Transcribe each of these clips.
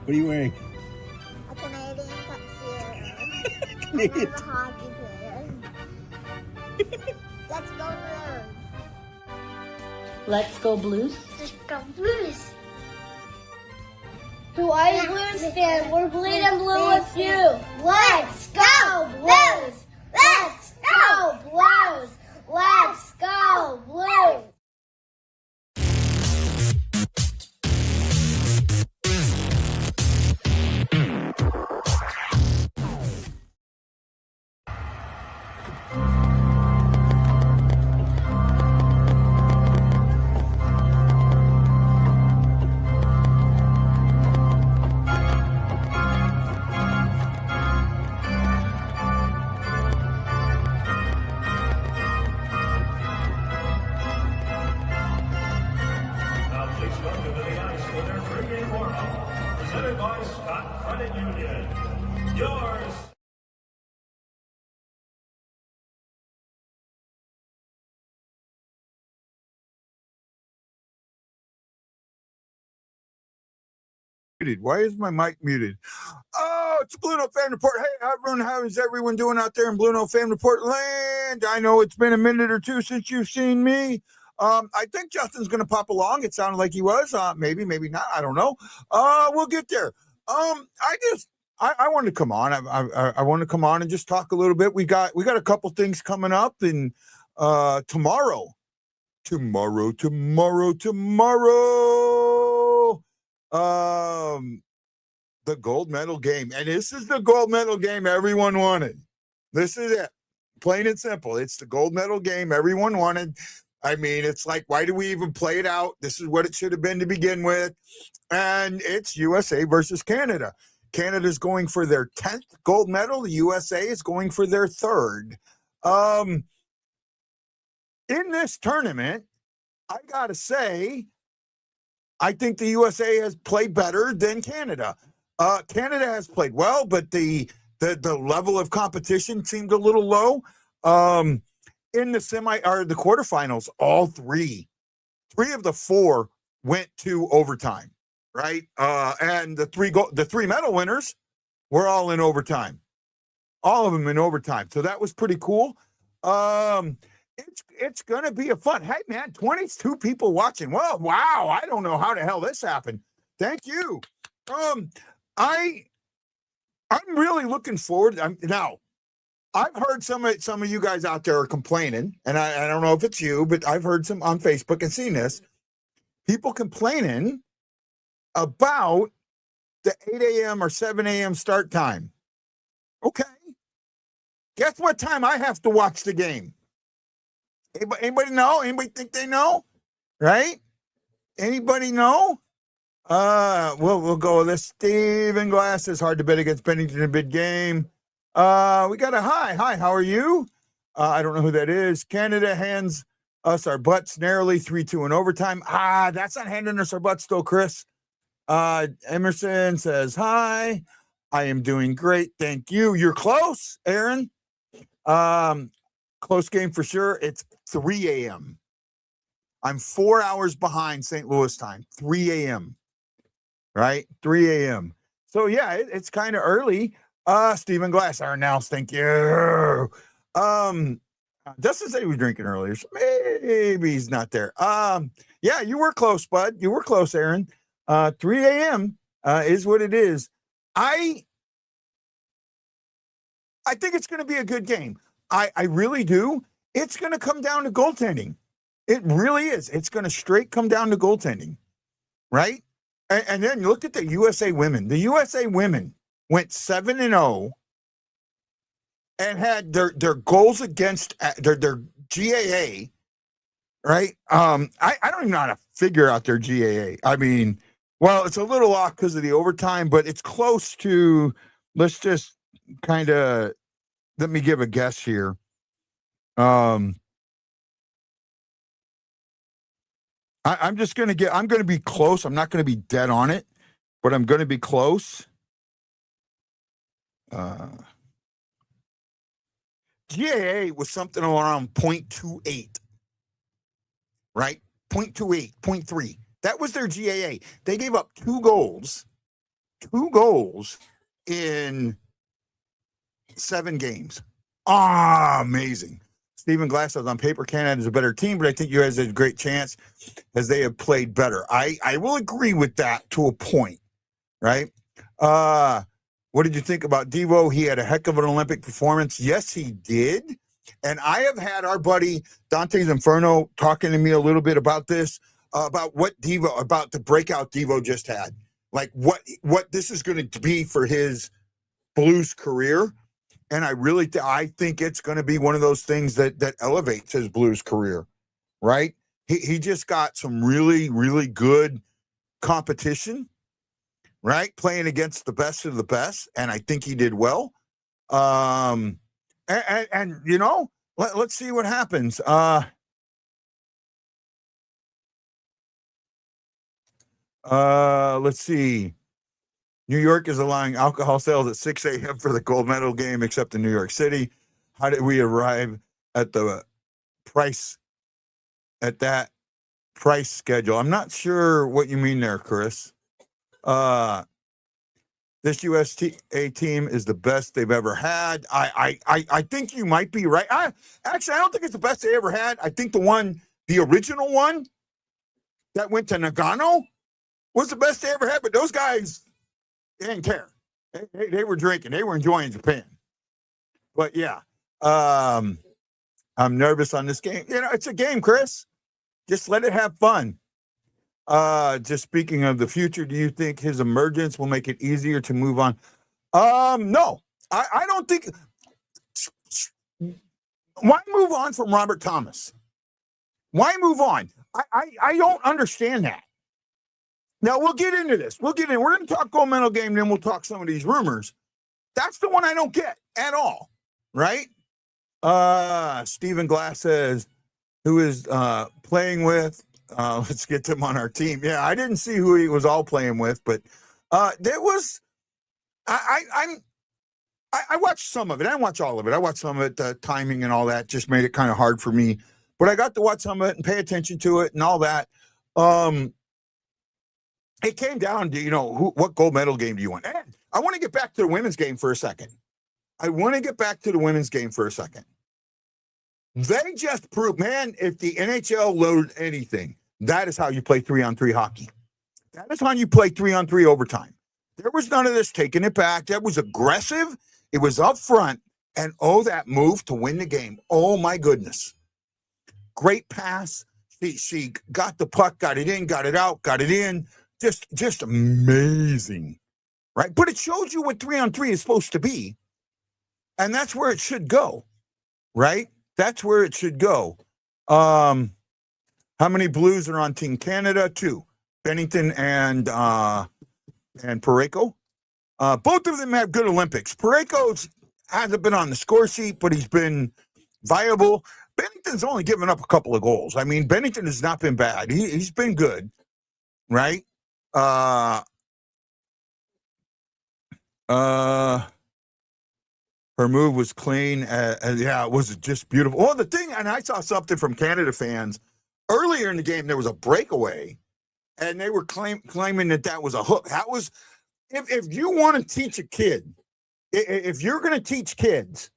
What are you wearing? A Canadian tuxedo. Canadian. I'm a hockey player. Let's go Blues. Let's go Blues. Let's go Blues. To all you Blues fans, we're bleeding blue with you. Let's go Blues. Let's go Blues. Let's go Blues. Presented by Scott Credit Union. Yours. Why is my mic muted? Oh, it's a Bluenote Fan Report. Hey, everyone, how is everyone doing out there in Bluenote Fan Report land? I know it's been a minute or two since you've seen me. I think Justin's going to pop along. It sounded like he was. Maybe not. I don't know. We'll get there. I wanted to come on. I wanted to come on and just talk a little bit. We got a couple things coming up and tomorrow. The gold medal game. And this is the gold medal game everyone wanted. This is it. Plain and simple. It's the gold medal game everyone wanted. I mean, it's like, why do we even play it out? This is what it should have been to begin with. And it's USA versus Canada. Canada's going for their 10th gold medal. The USA is going for their 3rd. In this tournament, I got to say, I think the USA has played better than Canada. Canada has played well, but the level of competition seemed a little low. In the the quarterfinals, all three of the 4 went to overtime, right? And the three medal winners were all in overtime, all of them in overtime. So that was pretty cool. It's gonna be a fun. Hey man, 22 people watching. Well, wow, I don't know how the hell this happened. Thank you. I'm really looking forward. Now, I've heard some of you guys out there are complaining, and I don't know if it's you, but I've heard some on Facebook and seen this. People complaining about the 8 a.m. or 7 a.m. start time. Okay. Guess what time I have to watch the game? Anybody know? Anybody think they know? Right? Anybody know? We'll go with this. Stephen Glass is hard to bet against Bennington in a big game. We got a hi. Hi, how are you? I don't know who that is. Canada hands us our butts narrowly 3-2 in overtime. That's not handing us our butts though, Chris. Emerson says hi. I am doing great. Thank you. You're close, Aaron. Close game for sure. It's 3 a.m. I'm 4 hours behind St. Louis time. 3 a.m. Right? 3 a.m. So yeah, it's kind of early. Stephen Glass, our announce. Thank you. Dustin said he was drinking earlier, so maybe he's not there. Yeah, you were close, bud. You were close, Aaron. 3 a.m. Is what it is. I think it's going to be a good game. I really do. It's going to come down to goaltending. It really is. It's going to straight come down to goaltending, right? And then look at the USA women. The USA women went 7-0 and had their goals against their GAA, right? I don't even know how to figure out their GAA. I mean, well, it's a little off because of the overtime, but it's close to. Let's just kind of let me give a guess here. I'm just going to I'm going to be close. I'm not going to be dead on it, but I'm going to be close. GAA was something around 0.28, right? 0.28, 0.3. That was their GAA. They gave up 2 goals 2 goals in 7 games. Ah, amazing. Stephen Glass says on paper, Canada is a better team, but I think you guys have a great chance as they have played better. I will agree with that to a point, right? What did you think about Devo? He had a heck of an Olympic performance. Yes, he did. And I have had our buddy Dante's Inferno talking to me a little bit about this, about what Devo, about the breakout Devo just had. Like what this is going to be for his Blues career. And I think it's going to be one of those things that elevates his Blues career, right? He just got some really, really good competition, right? Playing against the best of the best. And I think he did well. And you know, let's see what happens. Let's see. New York is allowing alcohol sales at 6 a.m. for the gold medal game, except in New York City. How did we arrive at the price, at that price schedule? I'm not sure what you mean there, Chris. This USA team is the best they've ever had. I think you might be right. I don't think it's the best they ever had. I think the original one that went to Nagano was the best they ever had. But those guys, they didn't care. They were drinking. They were enjoying Japan. But yeah, I'm nervous on this game. You know, it's a game, Chris. Just let it have fun. Just speaking of the future, do you think his emergence will make it easier to move on? No, I don't think. Why move on from Robert Thomas? Why move on? I don't understand that. Now we'll get into this. We're going to talk gold medal game, then we'll talk some of these rumors. That's the one I don't get at all, right? Stephen Glass says, who is playing with? Let's get them on our team. Yeah, I didn't see who he was all playing with, but there was. I watched some of it. I didn't watch all of it. I watched some of it. The timing and all that just made it kind of hard for me. But I got to watch some of it and pay attention to it and all that. It came down to, you know, what gold medal game do you want? And I want to get back to the women's game for a second. They just proved, man, if the NHL loaded anything, that is how you play 3-on-3 hockey. That is how you play 3-on-3 overtime. There was none of this taking it back. That was aggressive. It was up front. And that move to win the game. Oh, my goodness. Great pass. She got the puck, got it in, got it out, got it in. Just amazing, right? But it shows you what 3-on-3 is supposed to be. And that's where it should go, right? That's where it should go. How many Blues are on Team Canada? 2. Bennington and Parayko. Both of them have good Olympics. Parayko hasn't been on the score sheet, but he's been viable. Bennington's only given up a couple of goals. I mean, Bennington has not been bad. He's been good, right? Her move was clean. Yeah, it was just beautiful. Oh, the thing, and I saw something from Canada fans earlier in the game. There was a breakaway, and they were claiming that was a hook. That was, if you want to teach a kid, if you're going to teach kids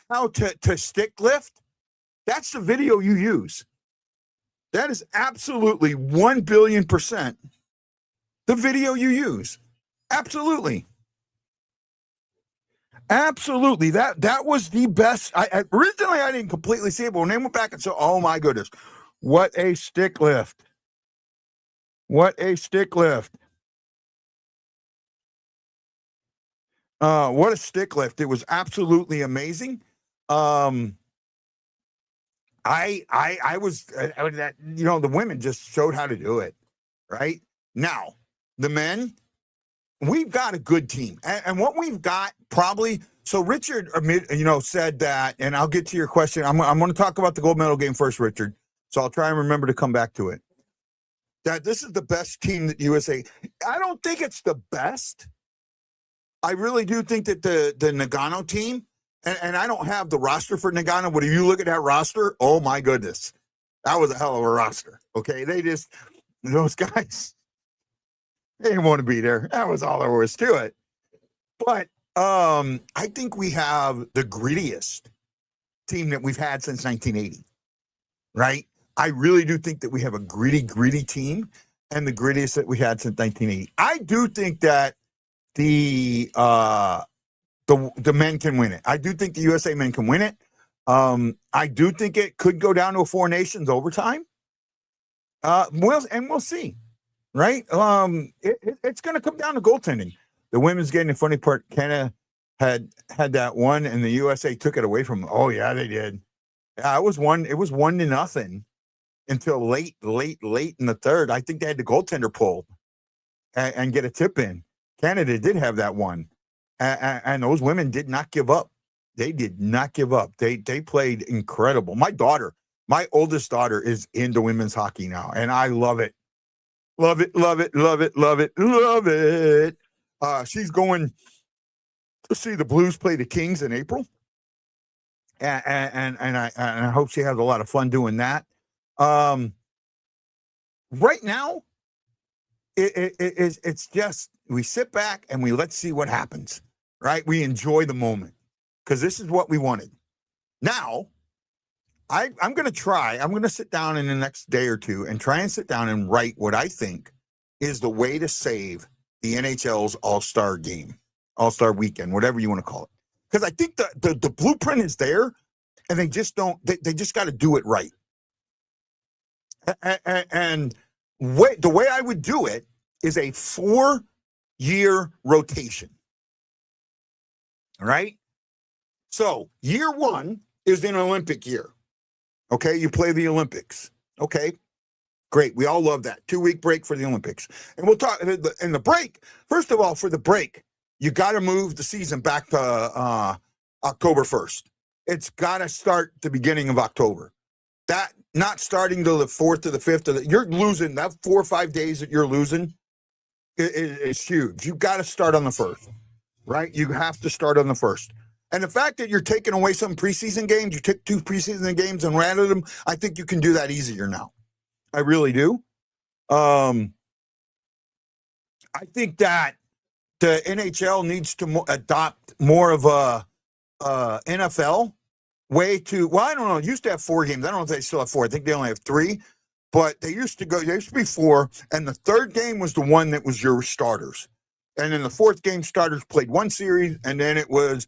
how to stick lift, that's the video you use. That is absolutely 1,000,000,000% the video you use. Absolutely. Absolutely. That was the best. Originally I didn't completely see it, but when they went back and said, oh my goodness, what a stick lift. What a stick lift. What a stick lift. It was absolutely amazing. I was, you know, the women just showed how to do it, right? Now, the men, we've got a good team. And what we've got probably, so Richard, you know, said that, and I'll get to your question. I'm going to talk about the gold medal game first, Richard. So I'll try and remember to come back to it. That this is the best team that USA, I don't think it's the best. I really do think that the Nagano team, and I don't have the roster for Nagano, but if you look at that roster, oh my goodness, that was a hell of a roster. Okay. Those guys, They didn't want to be there. That was all there was to it. But I think we have the grittiest team that we've had since 1980, right? I really do think that we have a gritty team, and the grittiest that we had since 1980. I do think that the men can win it. I do think the USA men can win it. I do think it could go down to a Four Nations overtime. We'll see, right? It's going to come down to goaltending. The women's getting the funny part. Canada had that one, and the USA took it away from them. Oh yeah, they did. It was 1-0 until late in the third. I think they had the goaltender pull and get a tip in. Canada did have that one, and those women did not give up. They did not give up. They played incredible. My oldest daughter is into women's hockey now, and I love it. Love it, love it, love it, love it, love it. She's going to see the Blues play the Kings in April, and I hope she has a lot of fun doing that. Right now, it's just we sit back and let's see what happens. Right, we enjoy the moment because this is what we wanted. Now, I'm going to try. I'm going to sit down in the next day or two and try and sit down and write what I think is the way to save the NHL's All-Star game, All-Star weekend, whatever you want to call it. Because I think the blueprint is there, and they just don't. They just got to do it right. And the way I would do it is a 4-year rotation. All right. So year one is an Olympic year. Okay. You play the Olympics. Okay. Great. We all love that. 2-week break for the Olympics. And we'll talk in the break. First of all, for the break, you got to move the season back to October 1st. It's got to start the beginning of October. That not starting till the 4th or the 5th. You're losing that 4 or 5 days that you're losing is huge. You got to start on the 1st. Right? You have to start on the 1st. And the fact that you're taking away some preseason games, you took 2 preseason games and ran at them, I think you can do that easier now. I really do. I think that the NHL needs to adopt more of a NFL way to, well, I don't know, used to have 4 games. I don't know if they still have 4. I think they only have 3. But they used to be 4, and the 3rd game was the one that was your starters. And then the 4th game, starters played 1 series, and then it was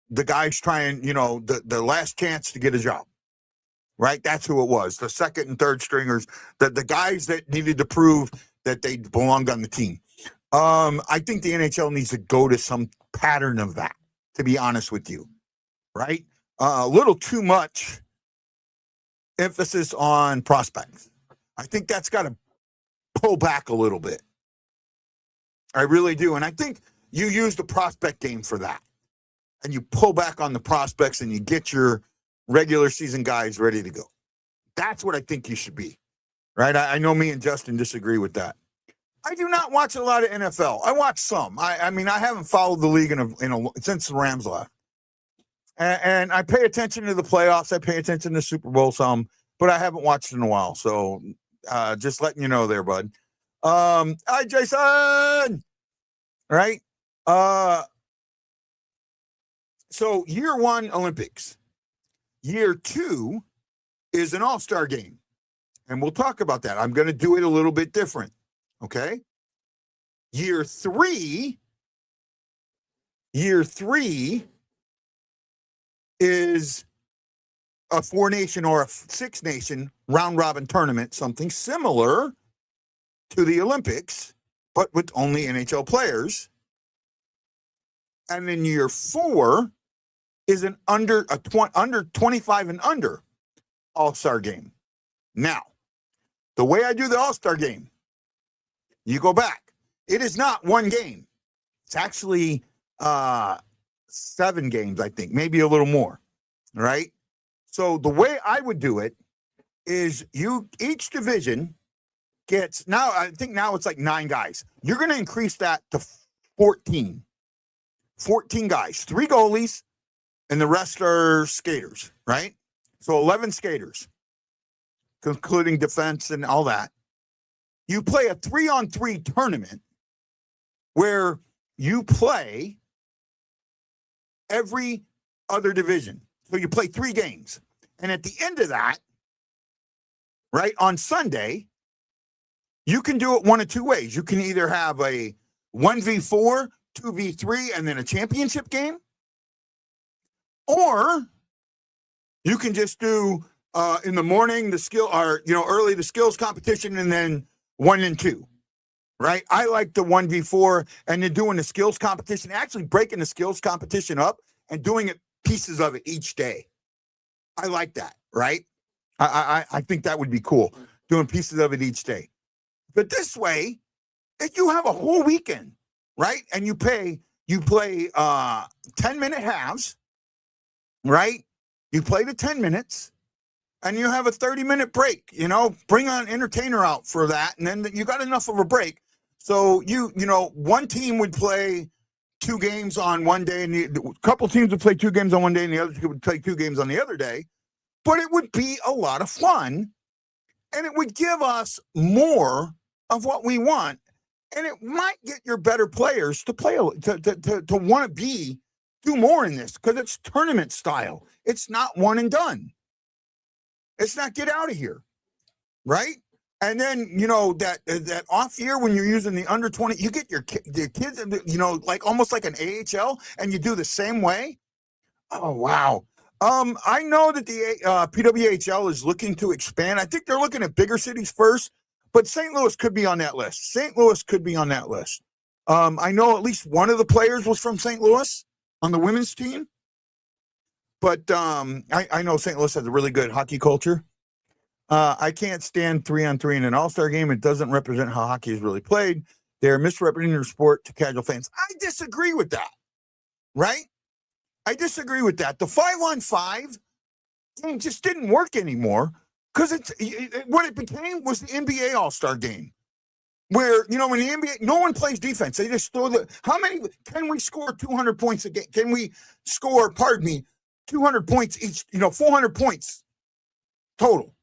the guys trying, the last chance to get a job, right? That's who it was, the 2nd and 3rd stringers, the guys that needed to prove that they belonged on the team. I think the NHL needs to go to some pattern of that, to be honest with you, right? A little too much emphasis on prospects. I think that's got to pull back a little bit. I really do. And I think you use the prospect game for that. And you pull back on the prospects and you get your regular season guys ready to go. That's what I think you should be. Right? I know me and Justin disagree with that. I do not watch a lot of NFL. I watch some. I mean, I haven't followed the league since the Rams left. And I pay attention to the playoffs. I pay attention to Super Bowl some, but I haven't watched in a while. So just letting you know there, bud. Hi, Jason. Right? So year 1, Olympics. Year 2 is an all-star game. And we'll talk about that. I'm going to do it a little bit different. Okay? Year 3 is a 4-nation or a 6-nation round-robin tournament, something similar to the Olympics, but with only NHL players. And then year 4 is an under 25 and under all-star game. Now, the way I do the all-star game, you go back. It is not 1 game. It's actually 7 games, I think, maybe a little more, right? So the way I would do it is each division gets, I think now it's like 9 guys. You're going to increase that to 14. 14 guys, 3 goalies, and the rest are skaters, right? So 11 skaters, including defense and all that. You play a 3-on-3 tournament where you play every other division. So you play 3 games. And at the end of that, right, on Sunday, you can do it one of 2 ways. You can either have a 1v4, 2v3, and then a championship game, or you can just do in the morning early the skills competition, and then 1 and 2. Right? I like the 1v4 and then doing the skills competition, actually breaking the skills competition up and doing it pieces of it each day. I like that, right? I think that would be cool, doing pieces of it each day. But this way, if you have a whole weekend, right? And you play 10-minute halves, right? You play the 10 minutes and you have a 30-minute break, bring an entertainer out for that. And then you got enough of a break. So one team would play 2 games on one day, and a couple teams would play 2 games on one day, and the other team would play 2 games on the other day. But it would be a lot of fun, and it would give us more of what we want, and it might get your better players to play to want to do more in this, because it's tournament style. It's not one and done. It's not get out of here, right? And then, that off year when you're using the under 20, you get your kids, like almost like an AHL, and you do the same way. Oh, wow. I know that the PWHL is looking to expand. I think they're looking at bigger cities first, but St. Louis could be on that list. I know at least one of the players was from St. Louis on the women's team, but I know St. Louis has a really good hockey culture. I can't stand 3-on-3 in an all-star game. It doesn't represent how hockey is really played. They're misrepresenting their sport to casual fans. I disagree with that, right? I disagree with that. The 5-on-5 game just didn't work anymore, because what it became was the NBA all-star game, where, in the NBA, no one plays defense. They just throw can we score 200 points a game? Can we score, 200 points each, 400 points total?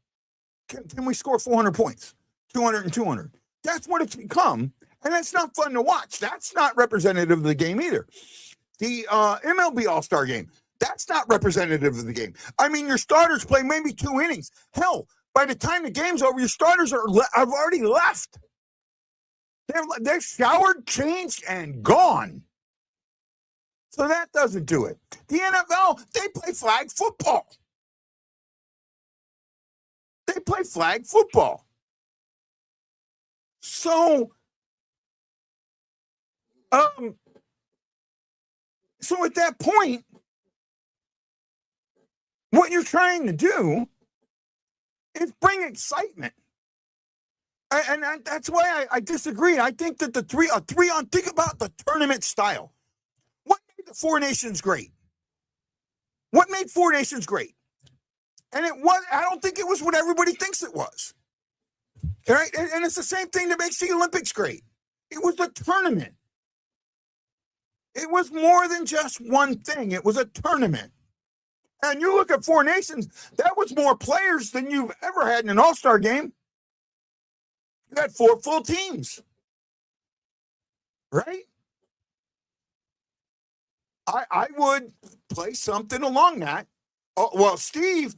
Can we score 400 points, 200 and 200? That's what it's become, and that's not fun to watch. That's not representative of the game either. The MLB All-Star Game, that's not representative of the game. I mean, your starters play maybe 2 innings. Hell, by the time the game's over, your starters have already left. They're showered, changed, and gone. So that doesn't do it. The NFL, they play flag football. They play flag football. So, so at that point, what you're trying to do is bring excitement. And that's why I disagree. I think that think about the tournament style. What made the 4 Nations great? What made 4 Nations great? And I don't think it was what everybody thinks it was. All right? And it's the same thing that makes the Olympics great. It was the tournament. It was more than just one thing. It was a tournament. And you look at 4 Nations, that was more players than you've ever had in an all-star game. You had 4 full teams. Right? I would play something along that. Oh, well, Steve,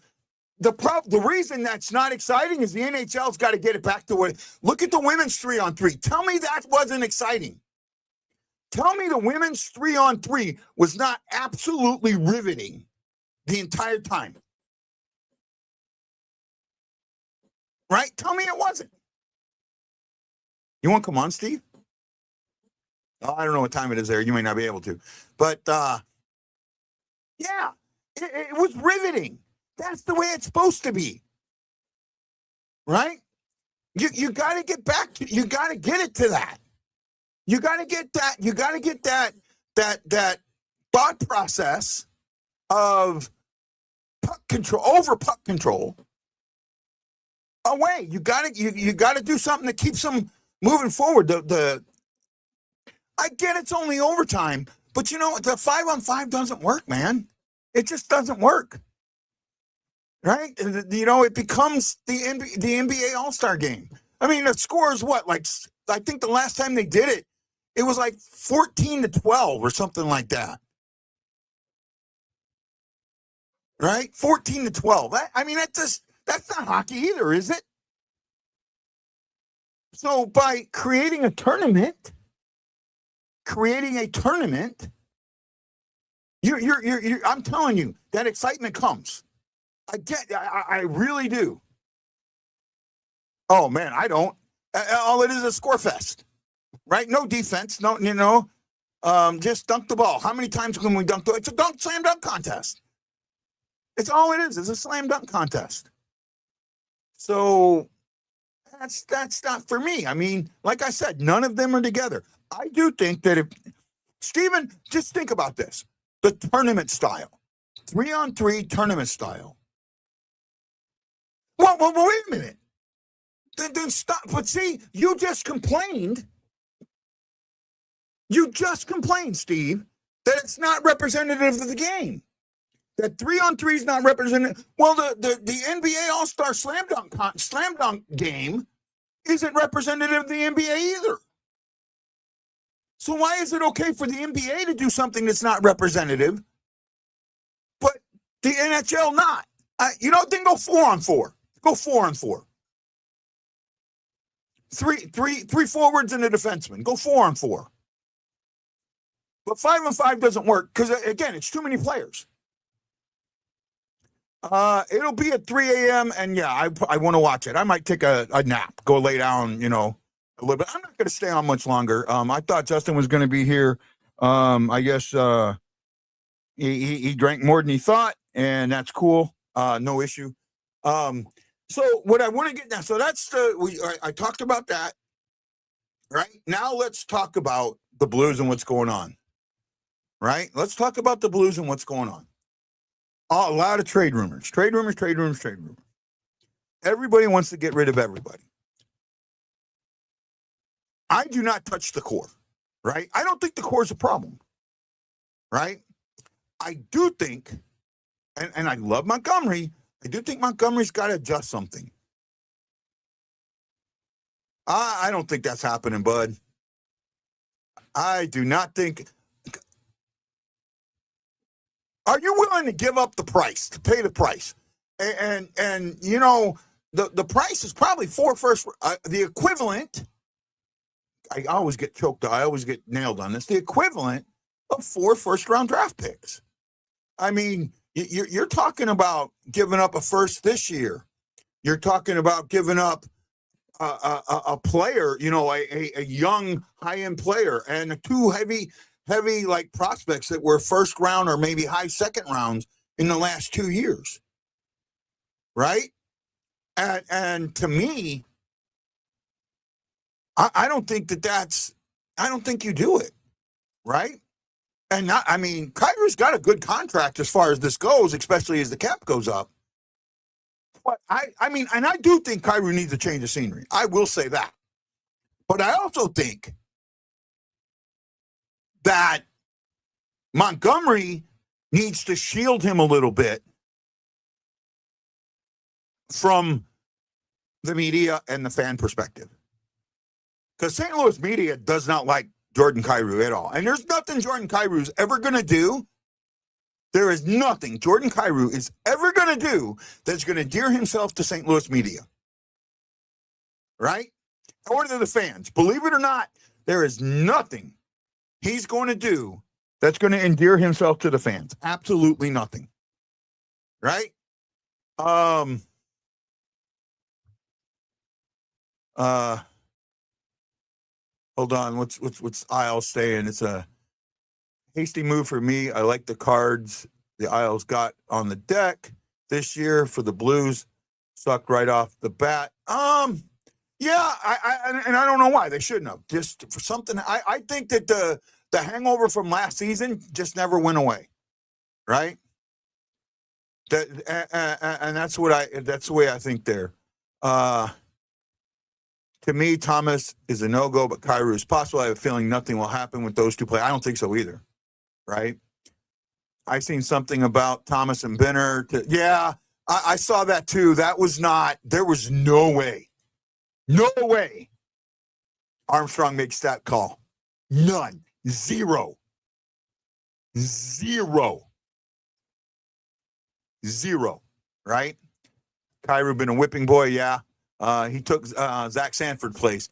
the reason that's not exciting is the NHL's got to get it back to what. Look at the women's 3-on-3. Tell me that wasn't exciting. Tell me the women's 3-on-3 was not absolutely riveting the entire time. Right? Tell me it wasn't. You want to come on, Steve? Oh, I don't know what time it is there. You may not be able to. But, yeah, it was riveting. That's the way it's supposed to be. Right? You got to get back to, you got to get it to that. You got to get that, that thought process of puck control away. You got to do something that keeps them moving forward. I get it's only overtime, but the 5-on-5 doesn't work, man. It just doesn't work. Right? It becomes the NBA All-Star game. I mean, the score is what? Like, I think the last time they did it, It was like 14-12 or something like that. Right? 14-12. I mean, that's not hockey either, is it? So by creating a tournament, I'm telling you, that excitement comes. I really do. Oh man, I don't. All it is a score fest, right? No defense, no, just dunk the ball. How many times can we dunk the? It's a slam dunk contest. It's all it is. It's a slam dunk contest. So that's not for me. I mean, like I said, none of them are together. I do think that if Steven, just think about this: the tournament style, 3-on-3 tournament style. Well, wait a minute. Then stop. But see, you just complained. You just complained, Steve, that it's not representative of the game. That 3-on-3 is not representative. Well, the NBA All-Star Slam Dunk game isn't representative of the NBA either. So why is it okay for the NBA to do something that's not representative, but the NHL not? Then go 4-on-4. Go 4-on-4. Three forwards and a defenseman. Go 4-on-4. But 5-on-5 doesn't work because, again, it's too many players. It'll be at 3 a.m. and yeah, I want to watch it. I might take a nap, go lay down, a little bit. I'm not going to stay on much longer. I thought Justin was going to be here. I guess he drank more than he thought, and that's cool. No issue. So what I want to get now, so that's I talked about that, right? Now let's talk about the Blues and what's going on, right? Let's talk about the Blues and what's going on. A lot of trade rumors. Everybody wants to get rid of everybody. I do not touch the core, right? I don't think the core is a problem, right? I do think, and I love Montgomery, I do think Montgomery's got to adjust something. I don't think that's happening, bud. I do not think. Are you willing to give up the price, to pay the price? And the price is probably 4 first, the equivalent. I always get choked. I always get nailed on this. The equivalent of 4 first-round draft picks. I mean, you're talking about giving up a first this year. You're talking about giving up a player, a young high-end player, and 2 heavy like prospects that were first round or maybe high second rounds in the last 2 years. Right? And to me, I don't think I don't think you do it. Right? And Kyrie's got a good contract as far as this goes, especially as the cap goes up. But I do think Kyrie needs a change of scenery. I will say that. But I also think that Montgomery needs to shield him a little bit from the media and the fan perspective. Because St. Louis media does not like Jordan Kyrou at all. And there's nothing Jordan Kyrou is ever going to do. There is nothing Jordan Kyrou is ever going to do that's going to endear himself to St. Louis media. Right? Or to the fans. Believe it or not, there is nothing he's going to do that's going to endear himself to the fans. Absolutely nothing. Right? Hold on. What's Isles saying? It's a hasty move for me. I like the cards the Isles got on the deck this year for the Blues. Sucked right off the bat. Yeah, I don't know why they shouldn't have. Just for something. I think that the hangover from last season just never went away. Right? And that's the way I think there. To me, Thomas is a no-go, but Kyrou is possible. I have a feeling nothing will happen with those 2 players. I don't think so either, right? I seen something about Thomas and Benner. I saw that too. There was no way Armstrong makes that call. None. Zero. Right? Cairo been a whipping boy, yeah. He took Zach Sanford's place.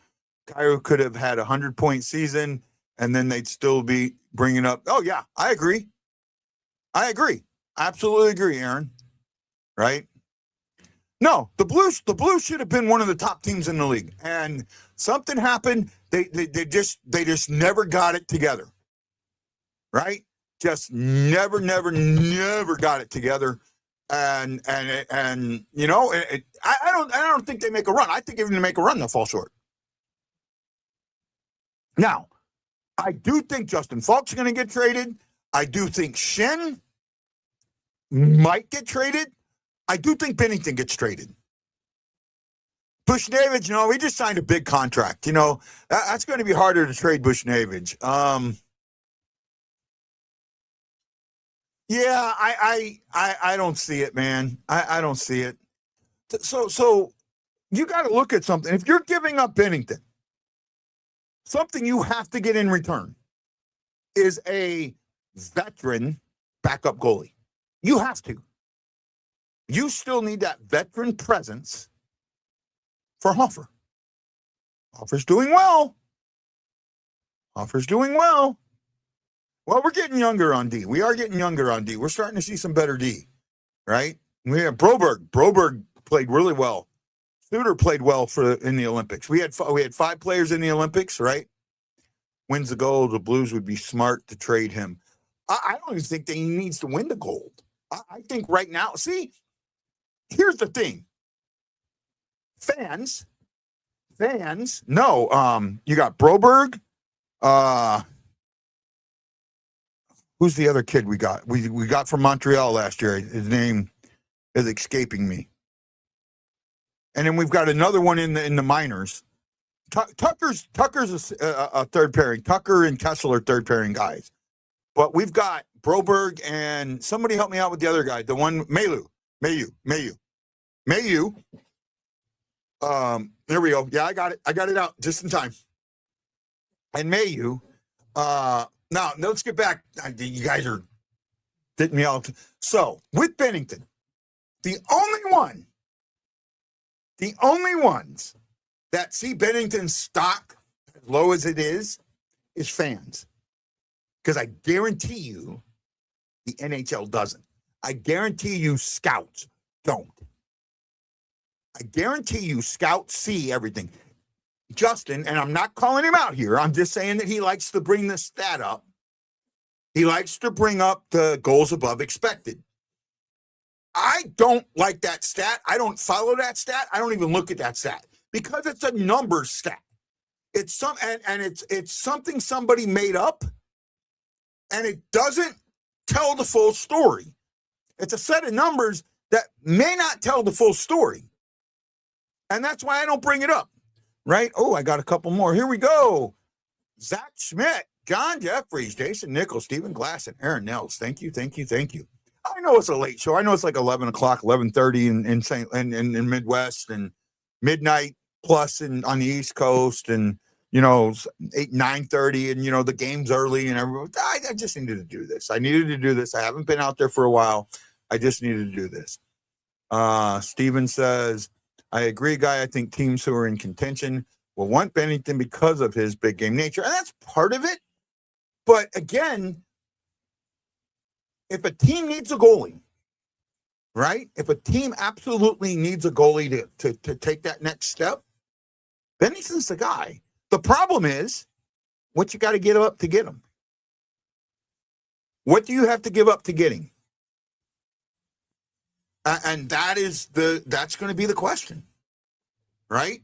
Cairo could have had a 100-point season, and then they'd still be bringing up. Oh yeah, I agree. Absolutely agree, Aaron. Right? No, the Blues should have been one of the top teams in the league, and something happened. They just never got it together. Right? Just never got it together. And you know, I don't think they make a run. I think even to make a run, they'll fall short. Now, I do think Justin Falk's going to get traded. I do think Shen might get traded. I do think Bennington gets traded. Bushnevich, you know, he just signed a big contract. You know, that's going to be harder to trade Bushnevich. Yeah, I don't see it, man. I don't see it. So you got to look at something. If you're giving up Bennington, something you have to get in return is a veteran backup goalie. You have to. You still need that veteran presence for Hoffer. Hoffer's doing well. Well, we're getting younger on D. We are getting younger on D. We're starting to see some better D, right? We have Broberg. Broberg played really well. Suter played well in the Olympics. We had 5 players in the Olympics, right? Wins the gold. The Blues would be smart to trade him. I don't even think that he needs to win the gold. I think right now, see, here's the thing. Fans, no, you got Broberg, who's the other kid we got? We got from Montreal last year. His name is escaping me. And then we've got another one in the minors. Tucker's a third pairing. Tucker and Kessel are third pairing guys. But we've got Broberg and somebody help me out with the other guy. The one Mayu. There we go. Yeah, I got it out just in time. And Mayu. Now let's get back. You guys are getting me out. So with Bennington, the only ones that see Bennington's stock as low as it is fans. Because I guarantee you the NHL doesn't. I guarantee you scouts don't. I guarantee you scouts see everything. Justin, and I'm not calling him out here. I'm just saying that he likes to bring the stat up. He likes to bring up the goals above expected. I don't like that stat. I don't follow that stat. I don't even look at that stat because it's a numbers stat. It's it's something somebody made up, and it doesn't tell the full story. It's a set of numbers that may not tell the full story. And that's why I don't bring it up. Right? Oh, I got a couple more. Here we go. Zach Schmidt, John Jeffries, Jason Nichols, Stephen Glass, and Aaron Nels. Thank you. I know it's a late show. I know it's like 11 o'clock, 11:30 in Midwest, and midnight plus on the East Coast, and 9:30, and the game's early, and everyone. I just needed to do this. I haven't been out there for a while. I just needed to do this. Steven says, I agree, Guy. I think teams who are in contention will want Bennington because of his big game nature. And that's part of it. But again, if a team needs a goalie, right? If a team absolutely needs a goalie to take that next step, Bennington's the guy. The problem is what you got to give up to get him. What do you have to give up to get him? And that's going to be the question, right?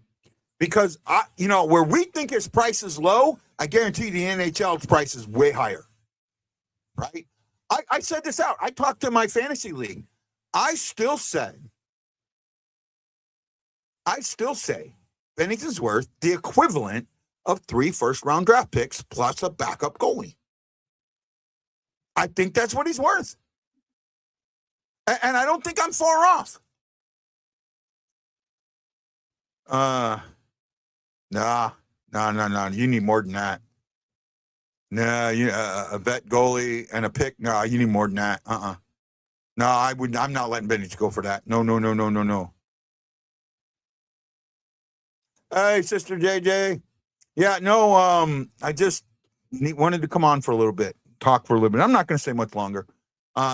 Because where we think his price is low, I guarantee the NHL's price is way higher, right? I said this out. I talked to my fantasy league. I still say Bennington's worth the equivalent of 3 first-round draft picks plus a backup goalie. I think that's what he's worth. And I don't think I'm far off. No. You need more than that. Nah, a vet goalie and a pick. No, you need more than that. No, I wouldn't. I'm not letting Bennett go for that. No, no, no, no, no, no. Hey, Sister JJ. Yeah, no. I just wanted to come on for a little bit, talk for a little bit. I'm not going to say much longer.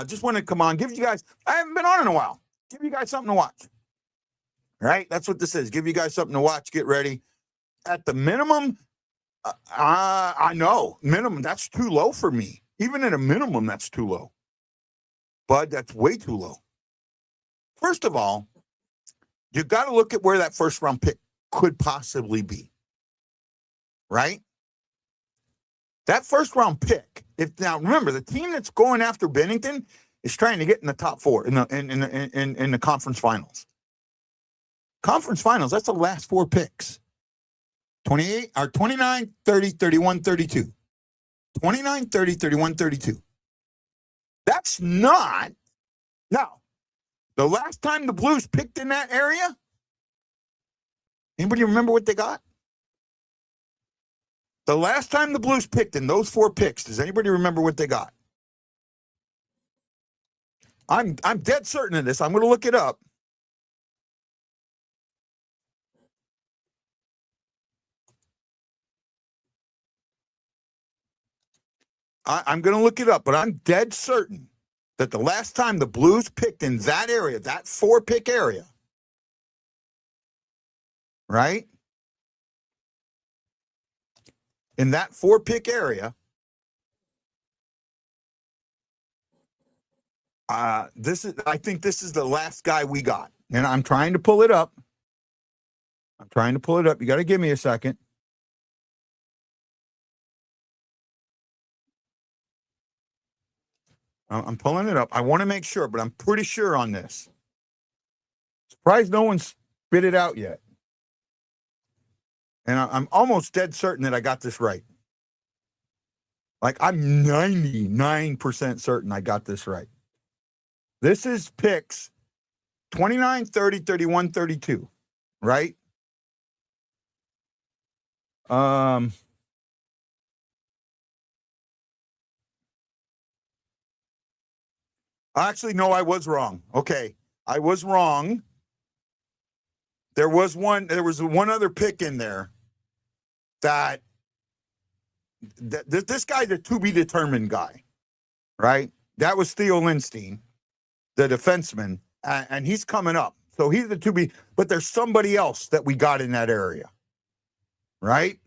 Just wanted to come on, give you guys. I haven't been on in a while. Give you guys something to watch. Right? That's what this is. Give you guys something to watch. Get ready. At the minimum, I know minimum. That's too low for me. Even at a minimum, that's too low. But that's way too low. First of all, you got to look at where that first round pick could possibly be. Right? That first round pick. Now remember, the team that's going after Bennington is trying to get in the top four in the conference finals. Conference finals, that's the last four picks. 28 or 29, 30, 31, 32. 29, 30, 31, 32. That's not. Now, the last time the Blues picked in that area, anybody remember what they got? The last time the Blues picked in those four picks, does anybody remember what they got? I'm dead certain of this. I'm going to look it up. I'm going to look it up, but I'm dead certain that the last time the Blues picked in that area, that four-pick area, right? In that four-pick area, I think this is the last guy we got. And I'm trying to pull it up. You got to give me a second. I'm pulling it up. I want to make sure, but I'm pretty sure on this. Surprised no one's spit it out yet. And I'm almost dead certain that I got this right. Like, I'm 99% certain I got this right. This is picks 29, 30, 31, 32, right? Actually, no, I was wrong. Okay, I was wrong. There was one other pick in there that this guy's a to be determined guy, right? That was Theo Lindstein, the defenseman, and he's coming up. So he's the to be, but there's somebody else that we got in that area, right?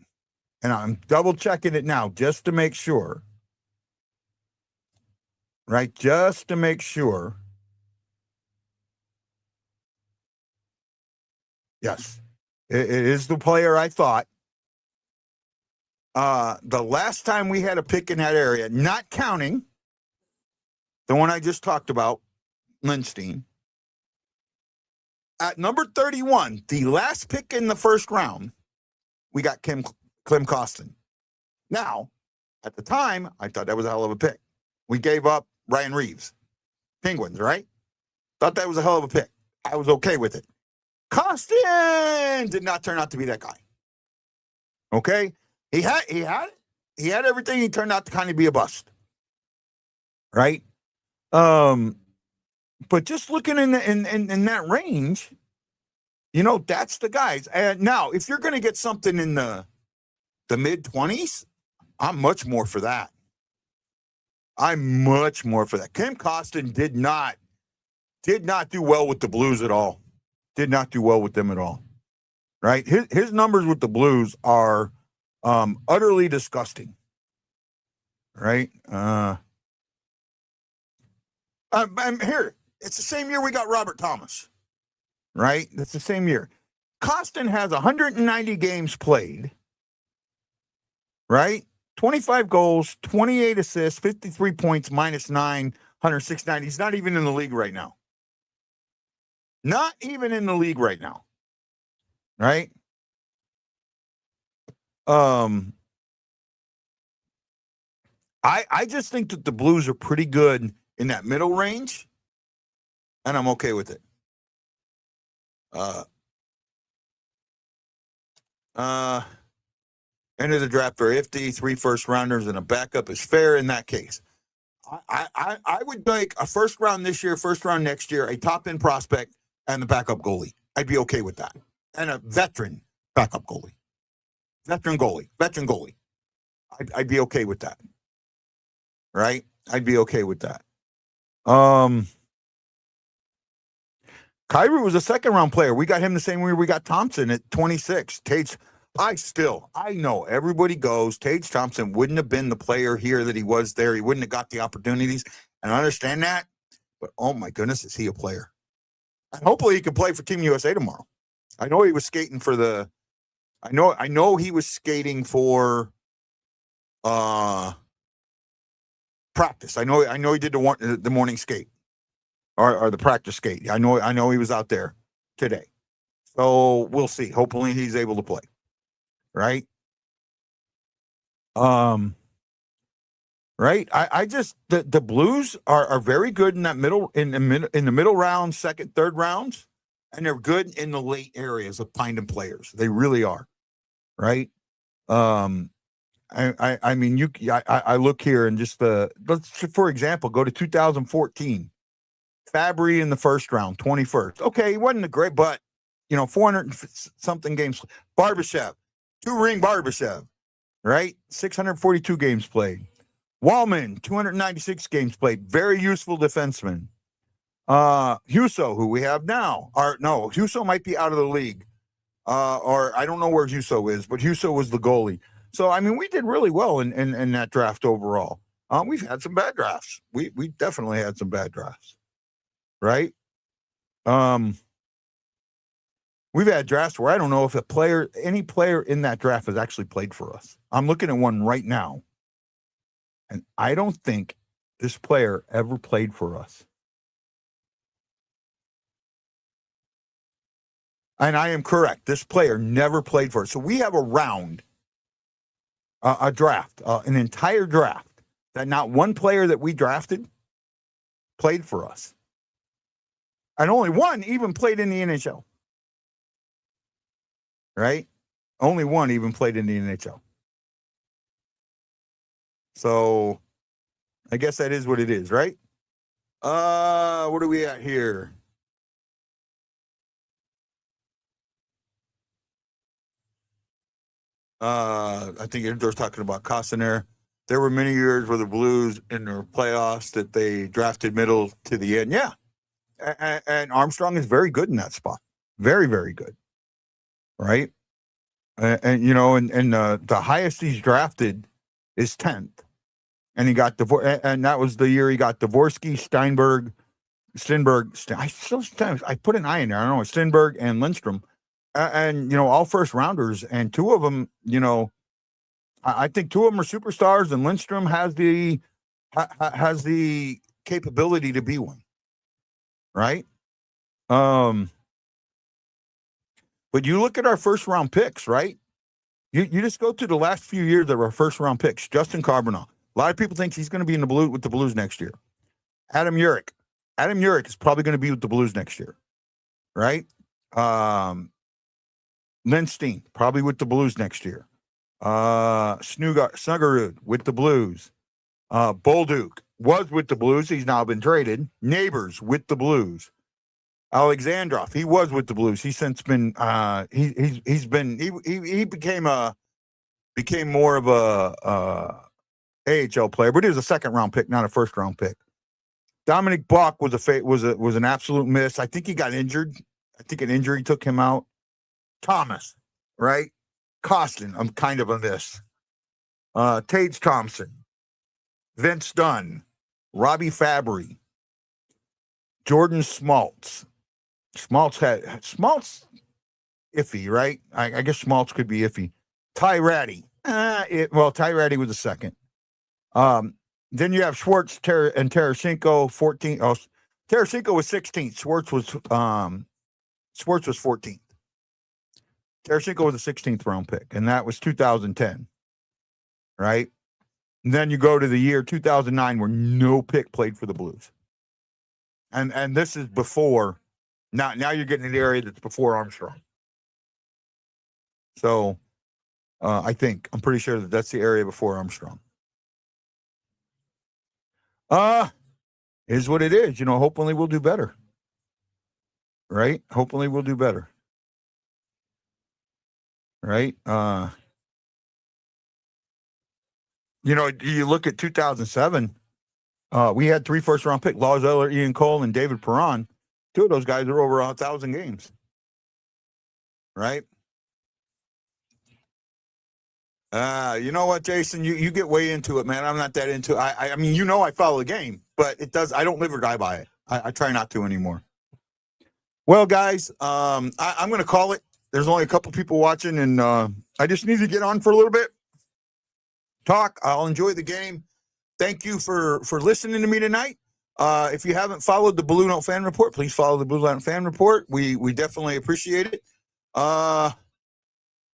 And I'm double checking it now just to make sure. Right, just to make sure. Yes, it is the player I thought. The last time we had a pick in that area, not counting the one I just talked about, Lindstein, at number 31, the last pick in the first round, we got Klim Kostin. Now, at the time, I thought that was a hell of a pick. We gave up Ryan Reeves, Penguins, right? Thought that was a hell of a pick. I was okay with it. Kostin did not turn out to be that guy. Okay, he had everything. He turned out to kind of be a bust, right? But just looking in that range, that's the guys. And now, if you're going to get something in the mid-20s, I'm much more for that. I'm much more for that. Klim Kostin did not do well with the Blues at all. Did not do well with them at all. Right? His numbers with the Blues are utterly disgusting. Right? Here, it's the same year we got Robert Thomas. Right? It's the same year. Kostin has 190 games played. Right? 25 goals, 28 assists, 53 points, minus 9, 169. He's not even in the league right now. Not even in the league right now. Right? I just think that the Blues are pretty good in that middle range, and I'm okay with it. End of the draft are iffy. 3 first rounders and a backup is fair in that case. I would like a first round this year, first round next year, a top end prospect, and the backup goalie. I'd be okay with that. And a veteran backup goalie. Veteran goalie. I'd be okay with that. Right? I'd be okay with that. Kyrie was a second round player. We got him the same way we got Thompson at 26. Tage, I know everybody goes, Tage Thompson wouldn't have been the player here that he was there. He wouldn't have got the opportunities. And I understand that. But oh my goodness, is he a player? And hopefully he can play for Team USA tomorrow. I know he was skating for the I know he was skating for practice. I know he did the morning skate or the practice skate. I know he was out there today. So we'll see. Hopefully he's able to play. Right? Right? I just the Blues are very good in that middle in the middle round, second, third rounds, and they're good in the late areas of finding players. They really are. Right? I mean, I look here and just let's, for example, go to 2014. Fabry in the first round, 21st. Okay, he wasn't a great, but 400 something games. Barbashev, 2-ring Barbashev, right? 642 games played. Wallman, 296 games played. Very useful defenseman. Husso, who we have now, Husso might be out of the league. Or I don't know where Husso is, but Husso was the goalie. So, I mean, we did really well in that draft overall. We've had some bad drafts. We definitely had some bad drafts. Right? We've had drafts where I don't know if any player in that draft has actually played for us. I'm looking at one right now, and I don't think this player ever played for us. And I am correct. This player never played for us. So we have a round, a draft, an entire draft that not one player that we drafted played for us. And only one even played in the NHL. Right? Only one even played in the NHL. So I guess that is what it is, right? What are we at here? I think they're talking about Costner. There were many years where the Blues in their playoffs that they drafted middle to the end. Yeah. And Armstrong is very good in that spot. Very, very good. Right? And the highest he's drafted is 10th. And he got and that was the year he got Dvorsky, Stenberg. I put an I in there. I don't know, Stenberg and Lindstrom. And all first rounders, and two of them, I think two of them are superstars, and Lindstrom has the capability to be one, right? But you look at our first round picks, right? You just go to the last few years of our first round picks. Justin Carbonell. A lot of people think he's going to be in the blue with the Blues next year. Adam Urich is probably going to be with the Blues next year, right? Lindstein, probably with the Blues next year. Snuggerud with the Blues. Bolduc was with the Blues. He's now been traded. Neighbors with the Blues. Alexandrov, he was with the Blues. He's since been he became more of a AHL player, but he was a second round pick, not a first round pick. Dominic Bach was an absolute miss. I think he got injured. I think an injury took him out. Thomas, right? Costin, I'm kind of a miss. Tage Thompson, Vince Dunn, Robbie Fabry, Jordan Schmaltz. Schmaltz iffy, right? I guess Schmaltz could be iffy. Ty Ratty. Ty Ratty was a second. Then you have Schwartz and Tarasenko, 14. Oh, Tarasenko was 16th. Schwartz was 14th. Tarasenko was a 16th round pick, and that was 2010. Right? And then you go to the year 2009 where no pick played for the Blues. And this is before. Now you're getting in the area that's before Armstrong. So I think. I'm pretty sure that's the area before Armstrong. Is what it is. Hopefully we'll do better. Right? Hopefully we'll do better. Right? You look at 2007, we had 3 first-round picks, Law Zeller, Ian Cole, and David Perron. 2 of those guys are over 1,000 games. Right? You know what, Jason? You get way into it, man. I'm not that into it. I mean, I follow the game, but I don't live or die by it. I try not to anymore. Well, guys, I'm going to call it. There's only a couple people watching, and I just need to get on for a little bit. Talk. I'll enjoy the game. Thank you for listening to me tonight. If you haven't followed the Bluenote Fan Report, please follow the Bluenote Fan Report. We definitely appreciate it.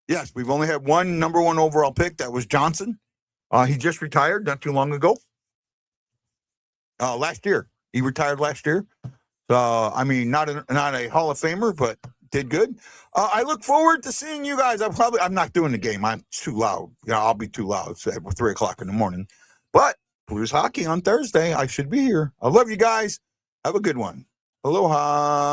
Yes, we've only had one number 1 overall pick. That was Johnson. He just retired not too long ago. Last year. He retired last year. So, I mean, not a Hall of Famer, but did good. I look forward to seeing you guys. I'm not doing the game. I'm too loud. I'll be too loud at 3 o'clock in the morning. But Blues hockey on Thursday. I should be here. I love you guys. Have a good one. Aloha.